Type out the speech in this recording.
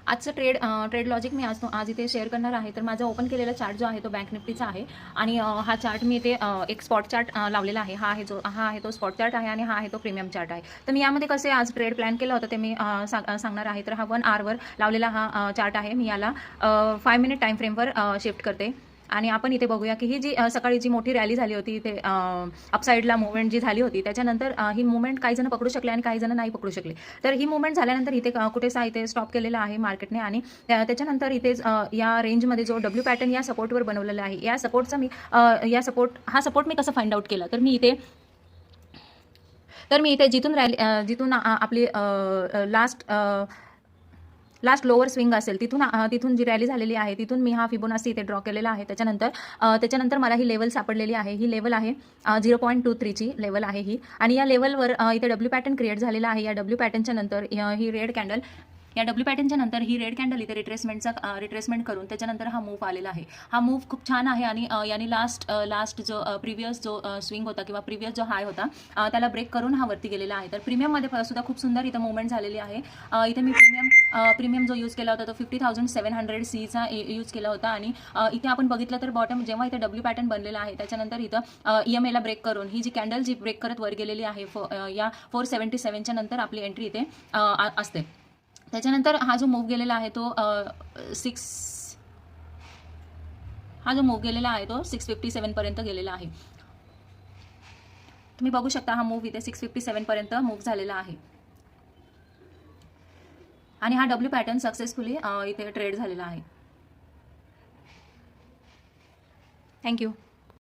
आजचं trade logic मी आज इथे शेअर करणार आहे. तर माझा ओपन केलेला चार्ट जो आहे तो बँक निफ्टीचा आहे आणि हा चार्ट मी इथे एक स्पॉट चार्ट लावलेला आहे. हा आहे तो स्पॉट चार्ट आहे आणि हा आहे तो प्रीमियम चार्ट आहे. तर मी यामध्ये कसे आज ट्रेड प्लॅन केलं होतं ते मी सांगणार आहे. तर हा 1 आवरवर लावलेला हा चार्ट आहे. मी याला 5 मिनिट टाइम फ्रेमवर शिफ्ट करते आणि आपण इथे बघूया की ही जी सकाळी जी मोठी रॅली झाली होती इथे अपसाईडला मुवमेंट जी झाली होती त्याच्यानंतर ही मुवमेंट काही जण पकडू शकले आणि काही जण नाही पकडू शकले. तर ही मुवमेंट झाल्यानंतर इथे कुठेसा इथे स्टॉप केलेला आहे मार्केटने आणि त्याच्यानंतर इथे या रेंजमध्ये जो डब्ल्यू पॅटर्न या सपोर्टवर बनवलेला आहे, या सपोर्टचा मी हा सपोर्ट मी कसं फाइंड आउट केला. तर मी इथे जिथून आपली लास्ट लोअर स्विंग असेल तिथून जी रॅली झालेली आहे तिथून मी हा फिबोनाची इथे ड्रॉ केलेला आहे. त्याच्यानंतर मला ही लेवल सापडलेली आहे. ही लेवल आहे 0.23ची लेवल आहे ही आणि या लेवलवर इथे डब्ल्यू पॅटर्न क्रिएट झालेला आहे. या डब्ल्यू पॅटर्नच्या नंतर ही रेड कॅन्डल ही रेड कॅन्डल इथे रिट्रेसमेंट करून त्याच्यानंतर हा मूव्ह आलेला आहे. हा मूव्ह खूप छान आहे आणि याने लास्ट जो प्रिव्हियस जो स्विंग होता किंवा प्रिव्हियस जो हाय होता त्याला ब्रेक करून हा वरती गेलेला आहे. तर प्रीमियममध्ये सुद्धा खूप सुंदर इथं मुवमेंट झालेली आहे. इथे मी प्रीमियम जो यूज केला होता तो 50,700 सीचा यूज केला होता आणि इथे आपण बघितलं तर बॉटम जेव्हा इथे डब्ल्यू पॅटर्न बनलेला आहे त्याच्यानंतर इथं EMA ब्रेक करून ही जी कॅन्डल जी ब्रेक करत वर गेलेली आहे या 477च्या नंतर आपली एंट्री इथे असते. त्याच्यानंतर हा जो मूव्ह गेलेला आहे तो 657 पर्यंत गेलेला आहे. तुम्ही बघू शकता हा मूव्ह इथे 657 पर्यंत मूव्ह झालेला आहे आणि हा डब्ल्यू पॅटर्न सक्सेसफुली इथे ट्रेड झालेला आहे. थँक्यू.